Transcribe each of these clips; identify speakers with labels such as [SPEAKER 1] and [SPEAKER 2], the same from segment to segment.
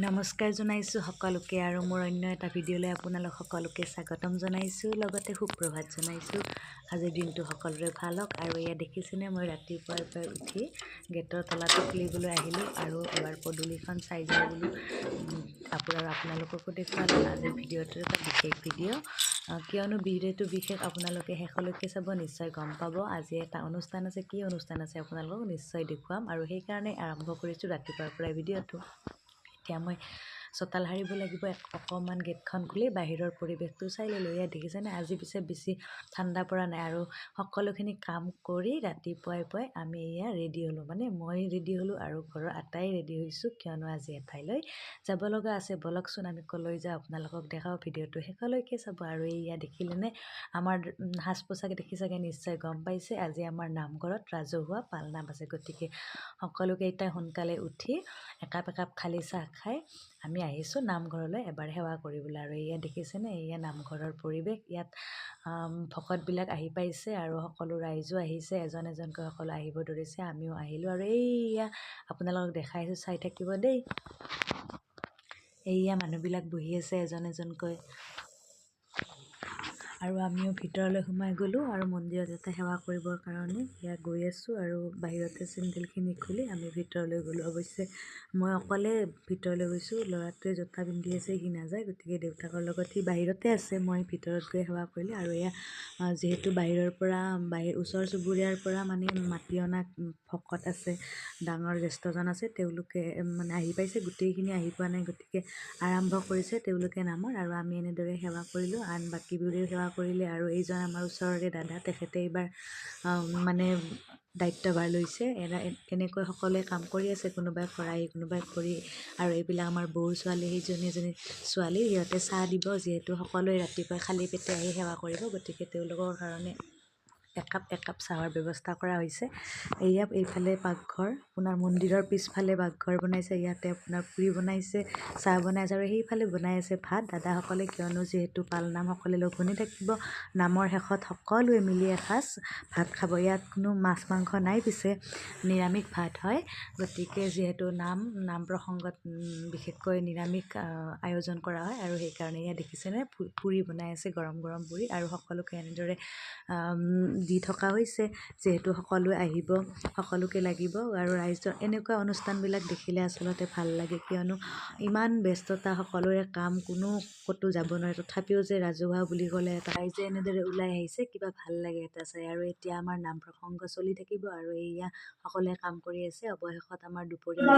[SPEAKER 1] নমস্কাৰ জনাইছোঁ সকলোকে আৰু মোৰ অন্য এটা ভিডিঅ'লৈ আপোনালোক সকলোকে স্বাগতম জনাইছোঁ, লগতে সুপ্ৰভাত জনাইছোঁ। আজিৰ দিনটো সকলোৰে ভাল হওক। আৰু এয়া দেখিছেনে, মই ৰাতিপুৱাৰ পৰা উঠি গেটৰ তলাটো খুলিবলৈ আহিলোঁ আৰু এবাৰ পদূলিখন চাই যাওঁ বোলো। আপোনালোককো দেখুৱালোঁ আজিৰ ভিডিঅ'টো এটা বিশেষ ভিডিঅ'। কিয়নো ভিডিঅ'টো বিশেষ, আপোনালোকে শেষলৈকে চাব, নিশ্চয় গম পাব। আজি এটা অনুষ্ঠান আছে, কি অনুষ্ঠান আছে আপোনালোকক নিশ্চয় দেখুৱাম, আৰু সেইকাৰণে আৰম্ভ কৰিছোঁ ৰাতিপুৱাৰ পৰাই ভিডিঅ'টো। এতিয়া মই চোতাল সাৰিব লাগিব, অকণমান গেটখন খুলি বাহিৰৰ পৰিৱেশটো চাই ল'লোঁ। এয়া দেখিছেনে, আজি পিছে বেছি ঠাণ্ডা পৰা নাই আৰু সকলোখিনি কাম কৰি ৰাতিপুৱাই আমি এয়া ৰেডি হ'লোঁ, মানে মই ৰেডি হ'লোঁ আৰু ঘৰৰ আটাই ৰেডি হৈছোঁ, কিয়নো আজি এঠাইলৈ যাব লগা আছে। বলকচোন আমি ক'লৈ যাওঁ আপোনালোকক দেখাওঁ, ভিডিঅ'টো শেষলৈকে চাব। আৰু এয়া দেখিলেনে, আমাৰ সাজ পোছাক দেখি চাগে নিশ্চয় গম পাইছে, আজি আমাৰ নামঘৰত ৰাজহুৱা পালনাম আছে। গতিকে সকলোকেইটাই সোনকালে উঠি একাপ খালী চাহ খাই আমি আহিছোঁ নামঘৰলৈ এবাৰ সেৱা কৰিবলৈ। আৰু এয়া দেখিছেনে, এয়া নামঘৰৰ পৰিৱেশ। ইয়াত ভকতবিলাক আহি পাইছে আৰু সকলো ৰাইজো আহিছে, এজন এজনকৈ সকলো আহিব ধৰিছে, আমিও আহিলোঁ। আৰু এইয়া আপোনালোকক দেখাইছোঁ, চাই থাকিব দেই। এইয়া মানুহবিলাক বহি আছে এজন এজনকৈ, আৰু আমিও ভিতৰলৈ সোমাই গ'লোঁ আৰু মন্দিৰত এটা সেৱা কৰিবৰ কাৰণে এয়া গৈ আছোঁ। আৰু বাহিৰতে চেণ্ডেলখিনি খুলি আমি ভিতৰলৈ গ'লোঁ। অৱশ্যে মই অকলে ভিতৰলৈ গৈছোঁ, ল'ৰাটোৱে জোতা পিন্ধি আছে, সি নাযায়, গতিকে দেউতাকৰ লগত সি বাহিৰতে আছে, মই ভিতৰত গৈ সেৱা কৰিলোঁ। আৰু এয়া যিহেতু বাহিৰৰ পৰা ওচৰ চুবুৰীয়াৰ পৰা মানে মাতি অনা ভকত আছে, ডাঙৰ জ্যেষ্ঠজন আছে, তেওঁলোকে মানে আহি পাইছে, গোটেইখিনি আহি পোৱা নাই, গতিকে আৰম্ভ কৰিছে তেওঁলোকে নামৰ। আৰু আমি এনেদৰে সেৱা কৰিলোঁ, আন বাকীবোৰেও সেৱা কৰিলে। আৰু এইজন আমাৰ ওচৰৰে দাদা, তেখেতে এইবাৰ মানে দায়িত্বভাৰ লৈছে। এনেকৈ সকলোৱে কাম কৰি আছে, কোনোবাই খৰাহি, কোনোবাই খৰি। আৰু এইবিলাক আমাৰ বৌ ছোৱালী, সেইজনী এজনী ছোৱালী, সিহঁতে চাহ দিব, যিহেতু সকলোৱে ৰাতিপুৱাই খালী পেটে আহি সেৱা কৰিব, গতিকে তেওঁলোকৰ কাৰণে একাপ চাহৰ ব্যৱস্থা কৰা হৈছে। এয়া এইফালে পাকঘৰ, আপোনাৰ মন্দিৰৰ পিছফালে পাকঘৰ বনাইছে, ইয়াতে আপোনাৰ পুৰি বনাইছে, চাহ বনাইছে, আৰু সেইফালে বনাই আছে ভাত দাদাসকলে, কিয়নো যিহেতু পালনাম সকলোৱে লঘোণে থাকিব, নামৰ শেষত সকলোৱে মিলি এসাঁজ ভাত খাব। ইয়াত কোনো মাছ মাংস নাই, পিছে নিৰামিষ ভাত হয়। গতিকে যিহেতু নাম প্ৰসংগত বিশেষকৈ নিৰামিষ আয়োজন কৰা হয়, আৰু সেইকাৰণে ইয়াত দেখিছেনে, পুৰি বনাই আছে, গৰম গৰম পুৰি, আৰু সকলোকে এনেদৰে দি থকা হৈছে, যিহেতু সকলোৱে আহিব, সকলোকে লাগিব। আৰু ৰাইজৰ এনেকুৱা অনুষ্ঠানবিলাক দেখিলে আচলতে ভাল লাগে, কিয়নো ইমান ব্যস্ততা, সকলোৰে কাম, কোনো ক'তো যাব নোৱাৰে, তথাপিও যে ৰাজহুৱা বুলি ক'লে এটা ৰাইজে এনেদৰে ওলাই আহিছে, কিবা ভাল লাগে এটা চাই। আৰু এতিয়া আমাৰ নাম প্ৰসংগ চলি থাকিব, আৰু এয়া সকলোৱে কাম কৰি আছে। অৱশেষত আমাৰ দুপৰীয়া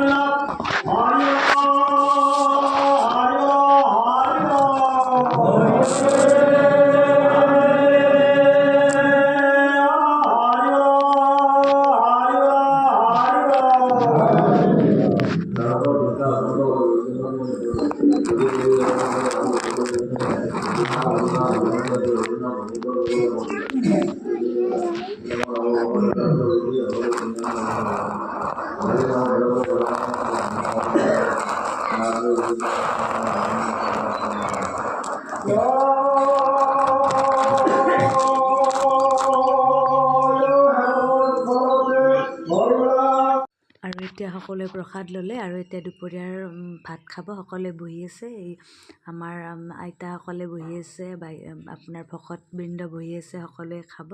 [SPEAKER 1] আৰু এতিয়া সকলোৱে প্ৰসাদ ল'লে, আৰু এতিয়া দুপৰীয়াৰ ভাত খাব, সকলোৱে বহি আছে। এই আমাৰ আইতাসকলে বহি আছে, আপোনাৰ ভকতবৃন্দ বহি আছে, সকলোৱে খাব।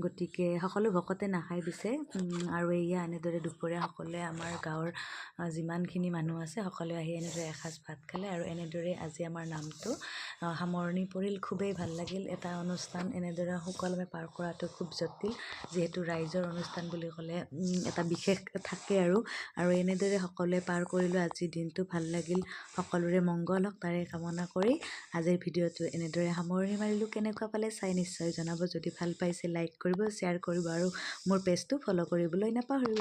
[SPEAKER 1] গতিকে সকলো ভকতে নাখায় পিছে। আৰু এয়া এনেদৰে দুপৰীয়া সকলোৱে আমাৰ গাঁৱৰ যিমানখিনি মানুহ আছে, সকলোৱে আহি এনেদৰে এসাঁজ ভাত খালে। আৰু এনেদৰে আজি আমাৰ নামটো সামৰণি পৰিল। খুবেই ভাল লাগিল, এটা অনুষ্ঠান এনেদৰে সুকলমে পাৰ কৰাটো খুব জটিল, যিহেতু ৰাইজৰ অনুষ্ঠান বুলি ক'লে এটা বিশেষ থাকে। আৰু এনেদৰে সকলোৱে পাৰ কৰিলোঁ আজিৰ দিনটো, ভাল লাগিল, সকলোৰে মংগল হওক তাৰে কামনা কৰি আজিৰ ভিডিঅ'টো এনেদৰে সামৰণি মাৰিলোঁ। কেনেকুৱা পালে চাই নিশ্চয় জনাব, যদি ভাল পাইছে লাইক কৰিব, শ্বেয়াৰ কৰিব, আৰু মোৰ পেজটো ফ'ল' কৰিবলৈ নাপাহৰিব।